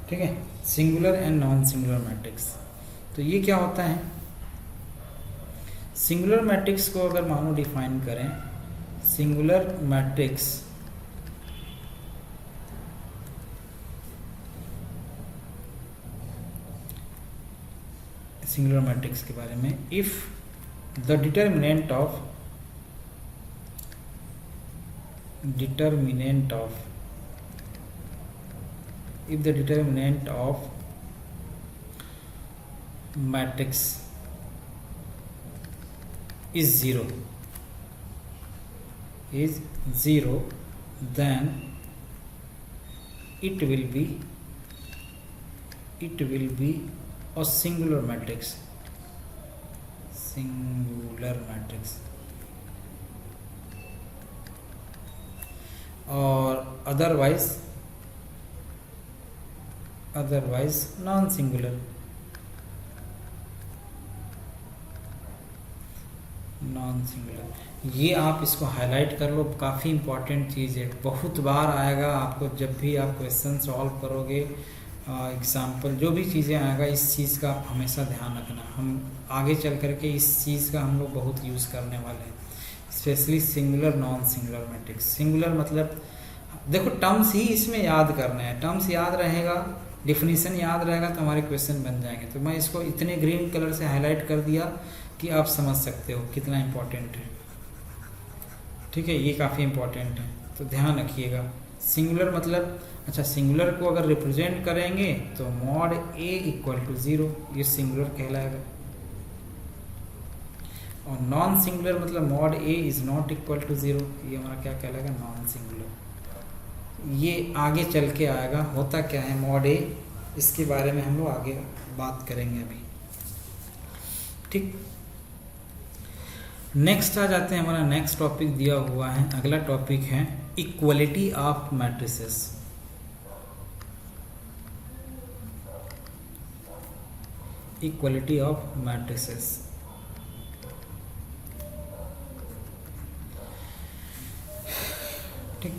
ठीक है, singular and non singular matrix. तो ये क्या होता है, सिंगुलर मैट्रिक्स को अगर मानो डिफाइन करें, सिंगुलर मैट्रिक्स सिंगुलर मैट्रिक्स के बारे में, if the determinant of if the determinant of matrix is zero, then it will be a singular matrix. और otherwise नॉन सिंगुलर। ये आप इसको हाईलाइट कर लो, काफ़ी इंपॉर्टेंट चीज़ है, बहुत बार आएगा आपको जब भी आप क्वेश्चन सॉल्व करोगे, एग्जाम्पल जो भी चीज़ें आएगा, इस चीज़ का आप हमेशा ध्यान रखना। हम आगे चल करके इस चीज़ का हम लोग बहुत यूज़ करने वाले हैं, specially singular non singular matrix. Singular मतलब देखो टर्म्स ही इसमें याद करना है, टर्म्स याद रहेगा डिफिनीशन याद रहेगा तो हमारे क्वेश्चन बन जाएंगे। तो मैं इसको इतने ग्रीन कलर से हाईलाइट कर दिया कि आप समझ सकते हो कितना इम्पोर्टेंट है। ठीक है, ये काफ़ी इम्पोर्टेंट है, तो ध्यान रखिएगा। सिंगुलर मतलब, अच्छा सिंगुलर को अगर रिप्रेजेंट करेंगे तो मॉड ए इक्वल टू 0, ये सिंगुलर कहलाएगा। और नॉन सिंगुलर मतलब mod A is not equal to 0, ये हमारा क्या कहलाएगा, नॉन सिंगुलर। ये आगे चल के आएगा होता क्या है मॉड ए, इसके बारे में हम लोग आगे बात करेंगे अभी। ठीक, नेक्स्ट आ जाते हैं, हमारा नेक्स्ट टॉपिक दिया हुआ है, अगला टॉपिक है equality of matrices. Equality of matrices, ठीक,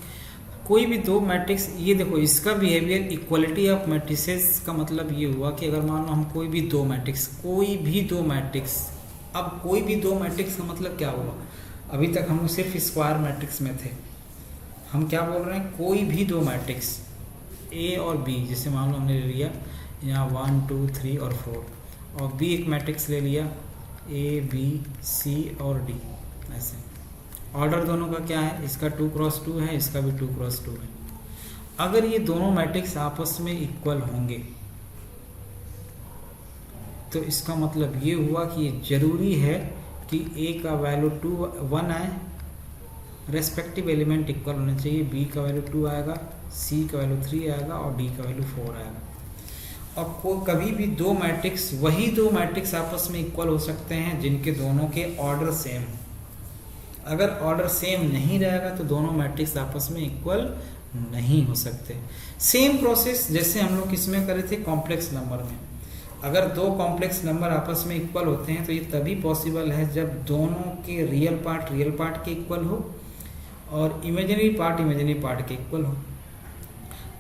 कोई भी दो मैट्रिक्स, ये देखो इसका बिहेवियर इक्वलिटी ऑफ मैट्रिसेस का मतलब ये हुआ कि अगर मान लो हम कोई भी दो मैट्रिक्स, अब कोई भी दो मैट्रिक्स का मतलब क्या हुआ, अभी तक हम लोग सिर्फ स्क्वायर मैट्रिक्स में थे, हम क्या बोल रहे हैं, कोई भी दो मैट्रिक्स ए और बी, जैसे मान लो हमने ले लिया यहाँ 1 2 3 और 4, और बी एक मैट्रिक्स ले लिया ए बी सी और डी, ऐसे ऑर्डर दोनों का क्या है, इसका 2 क्रॉस 2 है, इसका भी 2 क्रॉस 2 है। अगर ये दोनों मैट्रिक्स आपस में इक्वल होंगे तो इसका मतलब ये हुआ कि ये जरूरी है कि ए का वैल्यू 1 आए, रेस्पेक्टिव एलिमेंट इक्वल होने चाहिए, बी का वैल्यू 2 आएगा, सी का वैल्यू 3 आएगा और डी का वैल्यू 4 आएगा। और कभी भी दो मैट्रिक्स, वही दो मैट्रिक्स आपस में इक्वल हो सकते हैं जिनके दोनों के ऑर्डर सेम हो। अगर ऑर्डर सेम नहीं रहेगा तो दोनों मैट्रिक्स आपस में इक्वल नहीं हो सकते। सेम प्रोसेस जैसे हम लोग किसमें करे थे, कॉम्प्लेक्स नंबर में। अगर दो कॉम्प्लेक्स नंबर आपस में इक्वल होते हैं तो ये तभी पॉसिबल है जब दोनों के रियल पार्ट के इक्वल हो और इमेजिनरी पार्ट के इक्वल हो।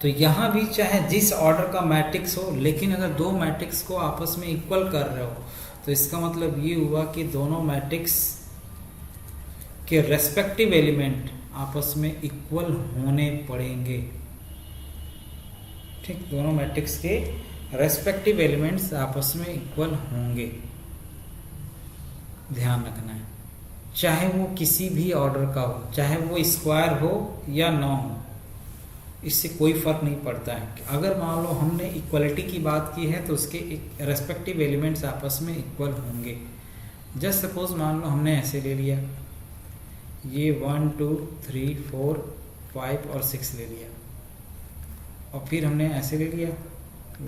तो यहाँ भी चाहे जिस ऑर्डर का मैट्रिक्स हो, लेकिन अगर दो मैट्रिक्स को आपस में इक्वल कर रहे हो तो इसका मतलब ये हुआ कि दोनों मैट्रिक्स के रेस्पेक्टिव एलिमेंट आपस में इक्वल होने पड़ेंगे। ठीक, दोनों मैट्रिक्स के रेस्पेक्टिव एलिमेंट्स आपस में इक्वल होंगे, ध्यान रखना है। चाहे वो किसी भी ऑर्डर का हो, चाहे वो स्क्वायर हो या ना हो, इससे कोई फर्क नहीं पड़ता है। अगर मान लो हमने इक्वलिटी की बात की है तो उसके रेस्पेक्टिव एलिमेंट्स आपस में इक्वल होंगे। जस्ट सपोज मान लो हमने ऐसे ले लिया, ये 1 2 3 4 5 और 6 ले लिया, और फिर हमने ऐसे ले लिया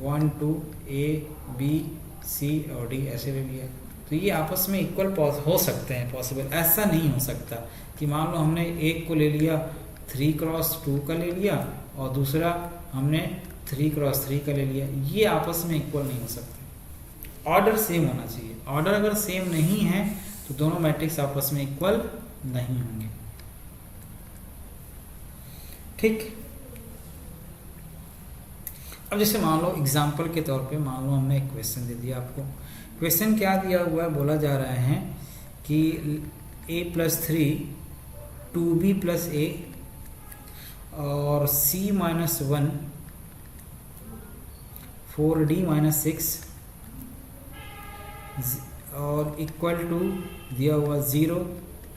1 2 ए बी सी और डी ऐसे ले लिया। तो ये आपस में इक्वल हो सकते हैं, पॉसिबल। ऐसा नहीं हो सकता कि मान लो हमने एक को ले लिया 3 क्रॉस 2 का ले लिया और दूसरा हमने 3 क्रॉस 3 का ले लिया, ये आपस में इक्वल नहीं हो सकते। ऑर्डर सेम होना चाहिए। ऑर्डर अगर सेम नहीं है तो दोनों मैट्रिक्स आपस में इक्वल नहीं होंगे। ठीक, अब जैसे मान लो एग्जाम्पल के तौर पे मान लो हमने एक क्वेश्चन दे दिया आपको। क्वेश्चन क्या दिया हुआ है, बोला जा रहा है कि a+3 2b+a और c-1 4d-6 और इक्वल टू दिया हुआ 0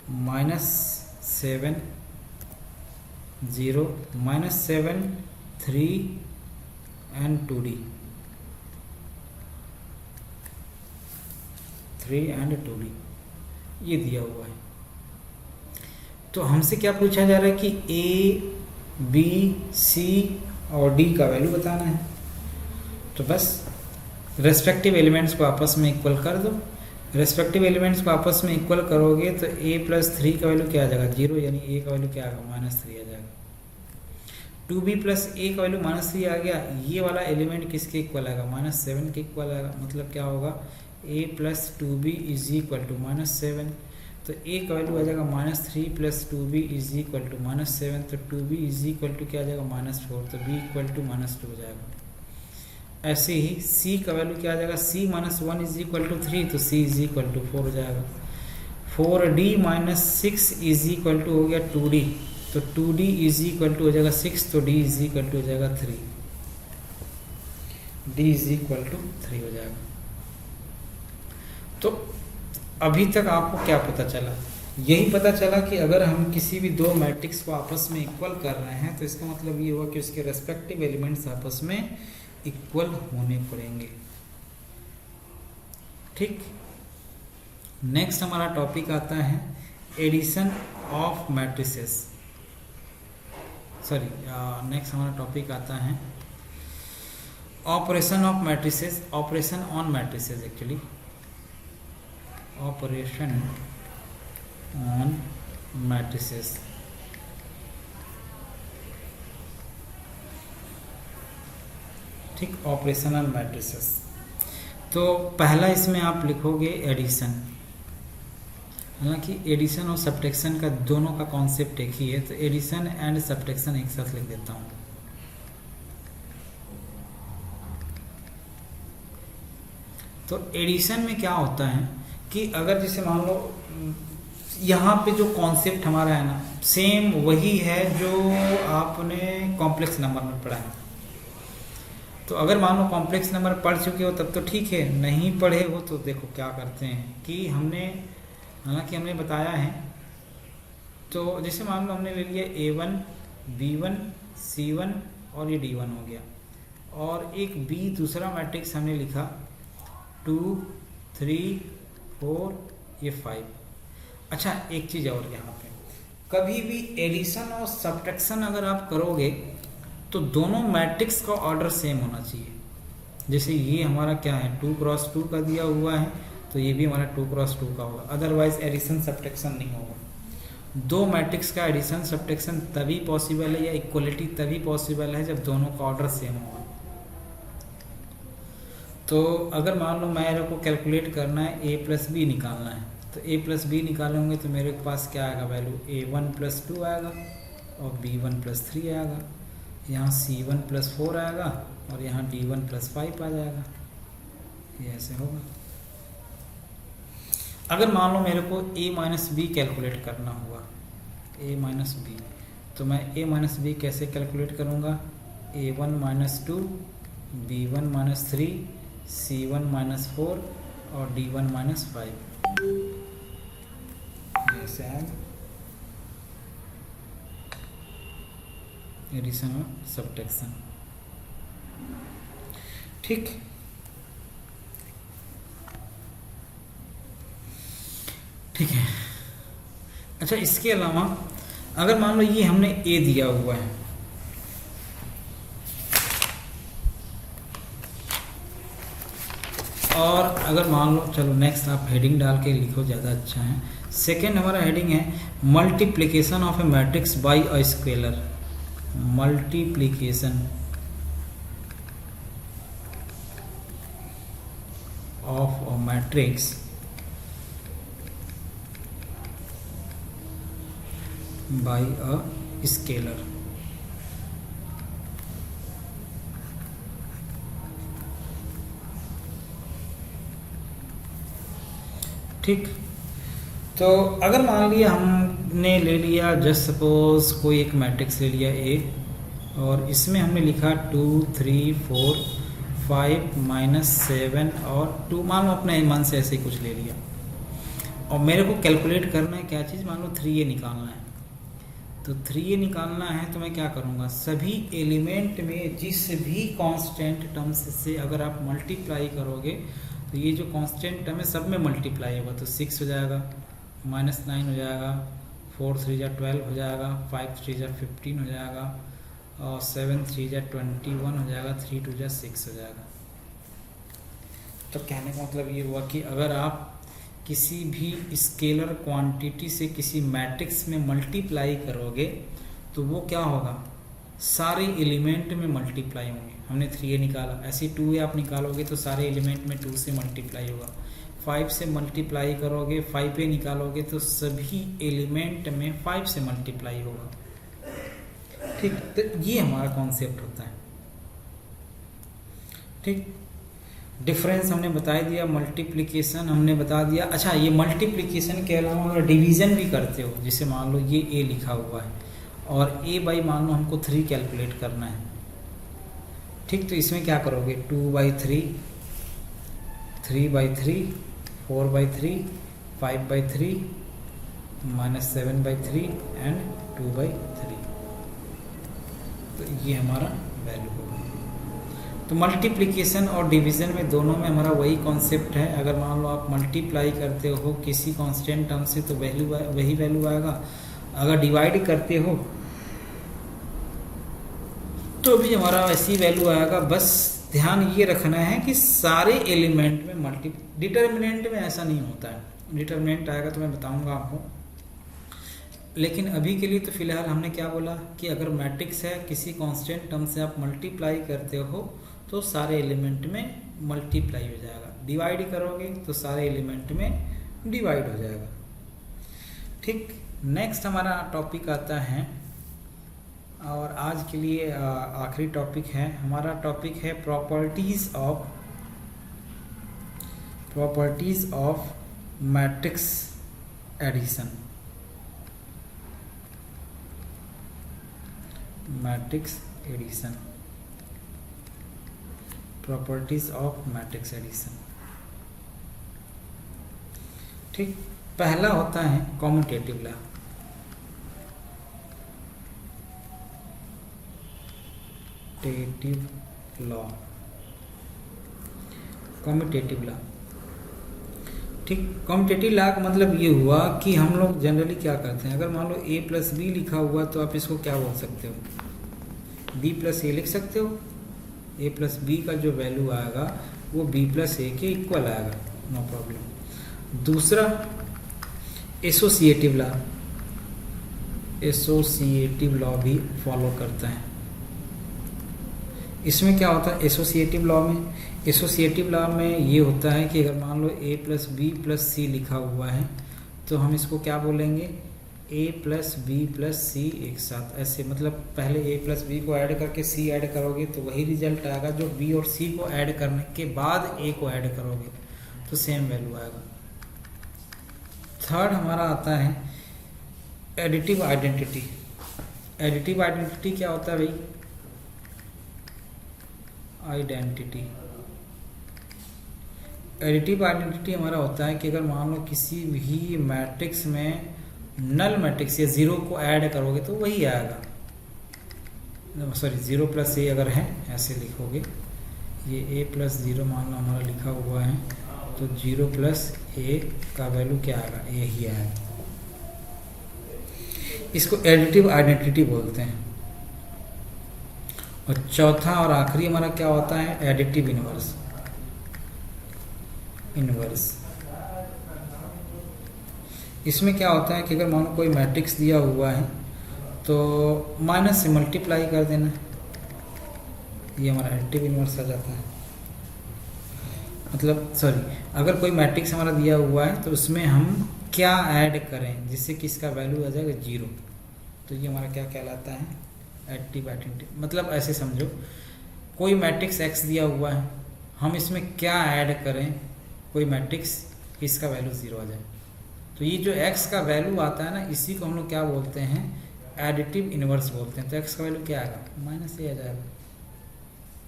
-7 0 -7 3 and 2d 3 and 2d ये दिया हुआ है। तो हमसे क्या पूछा जा रहा है कि a b c और d का वैल्यू बताना है। तो बस रेस्पेक्टिव एलिमेंट्स को आपस में इक्वल कर दो। रेस्पेक्टिव एलिमेंट्स को आपस में इक्वल करोगे तो a+3 का वैल्यू क्या आ जाएगा, 0, यानी a का वैल्यू क्या आएगा, -3 आ जाएगा। 2b+a का वैल्यू -3 आ गया, ये वाला एलिमेंट किसके इक्वल आएगा, -7 के इक्वल आएगा। मतलब क्या होगा, a+2b = -7। तो a का वैल्यू आ जाएगा -3 + 2b = -7। तो 2b क्या आ जाएगा, -4। तो b = -2 हो जाएगा। ऐसे ही c का वैल्यू क्या आ जाएगा, c-1 = 3। तो c = 4 हो जाएगा। 4d-6 हो गया 2d। तो 2d हो जाएगा 6, तो d हो जाएगा 3। डी इज इक्वल टू 3 हो जाएगा। तो अभी तक आपको क्या पता चला? यही पता चला कि अगर हम किसी भी दो मैट्रिक्स को आपस में इक्वल कर रहे हैं तो इसका मतलब ये हुआ कि उसके रेस्पेक्टिव एलिमेंट्स आपस में इक्वल होने पड़ेंगे। ठीक, नेक्स्ट हमारा टॉपिक आता है एडिशन ऑफ मैट्रिसेस। नेक्स्ट हमारा टॉपिक आता है operation of matrices, operation on matrices, actually operation on matrices. ठीक, ऑपरेशन ऑन मैट्रिसेस। तो पहला इसमें आप लिखोगे एडिशन। हालांकि एडिशन और सब्ट्रैक्शन का दोनों का कॉन्सेप्ट एक ही है, तो एडिशन एंड सब्ट्रैक्शन एक साथ लिख देता हूँ। तो एडिशन में क्या होता है कि अगर जैसे मान लो यहाँ पे जो कॉन्सेप्ट हमारा है ना, सेम वही है जो आपने कॉम्प्लेक्स नंबर में पढ़ा है। तो अगर मान लो कॉम्प्लेक्स नंबर पढ़ चुके हो तब तो ठीक है, नहीं पढ़े हो तो देखो क्या करते हैं कि हालांकि हमने बताया है। तो जैसे मान लो हमने ले लिया A1, B1, C1 और ये D1 हो गया, और एक B दूसरा मैट्रिक्स हमने लिखा 2, 3, 4, ये 5। अच्छा, एक चीज़ और यहाँ पे, कभी भी एडिशन और सब्ट्रैक्शन अगर आप करोगे तो दोनों मैट्रिक्स का ऑर्डर सेम होना चाहिए। जैसे ये हमारा क्या है 2 क्रॉस 2 का दिया हुआ है, तो ये भी हमारा 2 क्रॉस 2 का होगा, अदरवाइज एडिशन सब्ट्रैक्शन नहीं होगा। दो मैट्रिक्स का एडिशन सब्ट्रैक्शन तभी पॉसिबल है या इक्वलिटी तभी पॉसिबल है जब दोनों का ऑर्डर सेम होगा। तो अगर मान लो मेरे को कैलकुलेट करना है A प्लस बी निकालना है, तो A प्लस बी निकालेंगे तो मेरे पास क्या आएगा वैल्यू, A1 प्लस 2 आएगा और B1 प्लस 3 आएगा, यहाँ C1 प्लस 4 आएगा और यहाँ D1 प्लस 5 आ जाएगा। ये ऐसे होगा। अगर मान लो मेरे को A माइनस बी कैलकुलेट करना हुआ, A माइनस बी, तो मैं A माइनस बी कैसे कैलकुलेट करूँगा, A1 minus 2, B1 minus 3, C1 minus 4 और D1 माइनस 5, ऐसे आएगा एडिशन और सब्ट्रैक्शन। ठीक, ठीक है। अच्छा, इसके अलावा अगर मान लो ये हमने A दिया हुआ है, और अगर मान लो, चलो नेक्स्ट आप हेडिंग डाल के लिखो, ज़्यादा अच्छा है। सेकेंड हमारा हेडिंग है multiplication of a matrix bye a scalar. Multiplication of a matrix bye a scalar. ठीक, तो अगर मान लिया हमने ले लिया, जस्ट सपोज कोई एक मैट्रिक्स ले लिया A, और इसमें हमने लिखा 2, 3, 4, 5, -7 और 2, मान लो अपने मन से ऐसे ही कुछ ले लिया, और मेरे को कैलकुलेट करना है क्या चीज़, मान लो 3A निकालना है। तो 3A निकालना है तो मैं क्या करूँगा, सभी एलिमेंट में जिस भी कांस्टेंट टर्म्स से अगर आप मल्टीप्लाई करोगे तो ये जो कांस्टेंट टर्म है सब में मल्टीप्लाई होगा, तो 6 हो जाएगा, -9 हो जाएगा, 4 3 जा 12 हो जाएगा, 5 3 जा 15 हो जाएगा, और 7 3 जा 21 हो जाएगा, 3 2 जा 6 हो जाएगा। तो कहने का मतलब ये हुआ कि अगर आप किसी भी स्केलर क्वांटिटी से किसी मैट्रिक्स में मल्टीप्लाई करोगे तो वो क्या होगा, सारे एलिमेंट में मल्टीप्लाई होंगे। हमने 3A निकाला, ऐसे 2A आप निकालोगे तो सारे एलिमेंट में 2 से मल्टीप्लाई होगा। 5 से मल्टीप्लाई करोगे, 5A निकालोगे तो सभी एलिमेंट में 5 से मल्टीप्लाई होगा। ठीक, तो ये हमारा कॉन्सेप्ट होता है। ठीक, डिफरेंस हमने बता दिया, मल्टीप्लिकेशन हमने बता दिया। अच्छा, ये मल्टीप्लिकेशन के अलावा अगर डिवीज़न भी करते हो, जैसे मान लो ये A लिखा हुआ है और A बाई मान लो हमको 3 कैलकुलेट करना है, ठीक, तो इसमें क्या करोगे, 2/3, 3/3, 4/3, 5/3, -7/3 एंड 2/3। तो ये हमारा वैल्यू होगा। तो मल्टीप्लिकेशन और डिवीज़न में दोनों में हमारा वही कॉन्सेप्ट है। अगर मान लो आप मल्टीप्लाई करते हो किसी कांस्टेंट टर्म से तो वैल्यू वही वैल्यू आएगा, अगर डिवाइड करते हो तो भी हमारा वैसी वैल्यू आएगा। बस ध्यान ये रखना है कि सारे एलिमेंट में डिटर्मिनेंट में ऐसा नहीं होता है, डिटर्मिनेंट आएगा तो मैं बताऊंगा आपको। लेकिन अभी के लिए तो फिलहाल हमने क्या बोला कि अगर मैट्रिक्स है किसी कांस्टेंट टर्म से आप मल्टीप्लाई करते हो तो सारे एलिमेंट में मल्टीप्लाई हो जाएगा, डिवाइड करोगे तो सारे एलिमेंट में डिवाइड हो जाएगा। ठीक, नेक्स्ट हमारा टॉपिक आता है और आज के लिए आखिरी टॉपिक है हमारा, टॉपिक है properties of matrix addition. Matrix addition, properties of matrix addition. ठीक, पहला होता है कॉम्यूटेटिव लॉ। Commutative law. ठीक, कॉम्यूटेटिव लॉ का मतलब ये हुआ कि हम लोग जनरली क्या करते हैं, अगर मान लो a + b लिखा हुआ तो आप इसको क्या बोल सकते हो, b + a लिख सकते हो। a + b का जो वैल्यू आएगा वो b + a के इक्वल आएगा, नो प्रॉब्लम। दूसरा एसोसिएटिव लॉ भी फॉलो करता है। इसमें क्या होता है एसोसिएटिव लॉ में ये होता है कि अगर मान लो a + b + c लिखा हुआ है तो हम इसको क्या बोलेंगे, a + b + c एक साथ, ऐसे मतलब पहले a + b को ऐड करके c ऐड करोगे तो वही रिजल्ट आएगा जो b और c को ऐड करने के बाद a को ऐड करोगे तो सेम वैल्यू आएगा। थर्ड हमारा आता है एडिटिव आइडेंटिटी। एडिटिव आइडेंटिटी क्या होता है भाई, एडिटिव आइडेंटिटी हमारा होता है कि अगर मान लो किसी भी मैट्रिक्स में नल मैट्रिक्स या जीरो को ऐड करोगे तो वही आएगा, सॉरी 0 + a अगर है ऐसे लिखोगे, ये a + 0 मान लो हमारा लिखा हुआ है तो 0 + a का वैल्यू क्या आएगा, a ही आएगा। इसको एडिटिव आइडेंटिटी बोलते हैं। और चौथा और आखिरी हमारा क्या होता है, एडिटिव इनवर्स। इसमें क्या होता है कि अगर मान लो कोई मैट्रिक्स दिया हुआ है तो माइनस से मल्टीप्लाई कर देना, ये हमारा एडिटिव इनवर्स आ जाता है। मतलब सॉरी, अगर कोई मैट्रिक्स हमारा दिया हुआ है तो उसमें हम क्या ऐड करें जिससे कि इसका वैल्यू आ जाएगा 0, तो ये हमारा क्या कहलाता है, एडिटिव आइडेंटिटी। मतलब ऐसे समझो कोई मैट्रिक्स x दिया हुआ है, हम इसमें क्या ऐड करें कोई मैट्रिक्स इसका वैल्यू 0 आ जाए, तो ये जो x का वैल्यू आता है ना इसी को हम लोग क्या बोलते हैं, एडिटिव इनवर्स बोलते हैं। तो x का वैल्यू क्या आएगा, -a आ जाएगा।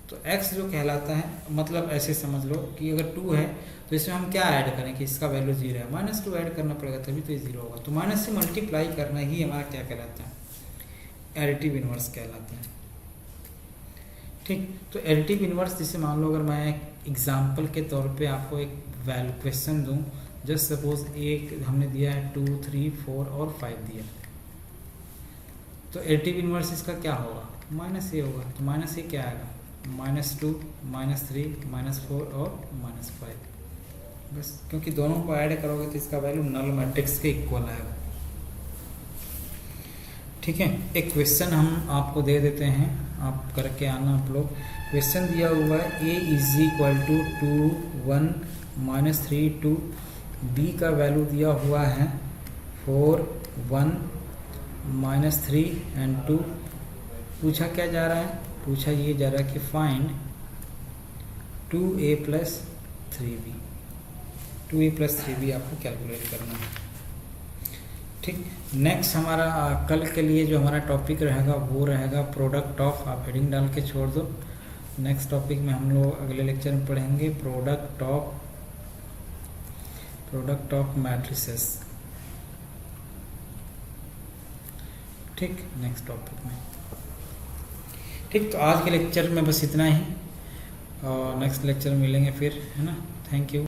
तो x जो कहलाता है, मतलब ऐसे समझ लो कि अगर 2 है तो इसमें हम क्या ऐड करें कि इसका वैल्यू 0 है, -2 ऐड करना पड़ेगा तभी तो ये 0 होगा। तो माइनस से मल्टीप्लाई करना ही हमारा क्या कहलाता है, एडिटिव इनवर्स कहलाता है। ठीक, तो एडिटिव इनवर्स जैसे मान लो अगर मैं एग्जाम्पल के तौर पे आपको एक वैल्यू क्वेश्चन दूं, जस्ट सपोज एक हमने दिया है 2, 3, 4 और 5 दिया, तो एडिटिव इनवर्स इसका क्या होगा, -a होगा। तो -a क्या आएगा, -2, -3, -4 और -5। बस, क्योंकि दोनों को ऐड करोगे तो इसका वैल्यू नल मैट्रिक्स के इक्वल आएगा। ठीक है, एक क्वेश्चन हम आपको दे देते हैं, आप करके आना। आप लोग क्वेश्चन दिया हुआ है a = 2, 1, -3, 2, b का वैल्यू दिया हुआ है 4, 1, -3 एंड 2। पूछा क्या जा रहा है, पूछा ये जा रहा है कि find 2a + 3b। 2a + 3b आपको कैलकुलेट करना है। ठीक, नेक्स्ट हमारा कल के लिए जो हमारा टॉपिक रहेगा वो रहेगा प्रोडक्ट ऑफ, आप हेडिंग डाल के छोड़ दो, नेक्स्ट टॉपिक में हम लोग अगले लेक्चर में पढ़ेंगे प्रोडक्ट ऑफ मैट्रिसेस। ठीक, नेक्स्ट टॉपिक में। ठीक, तो आज के लेक्चर में बस इतना ही, और नेक्स्ट लेक्चर में मिलेंगे फिर, है ना। Thank you.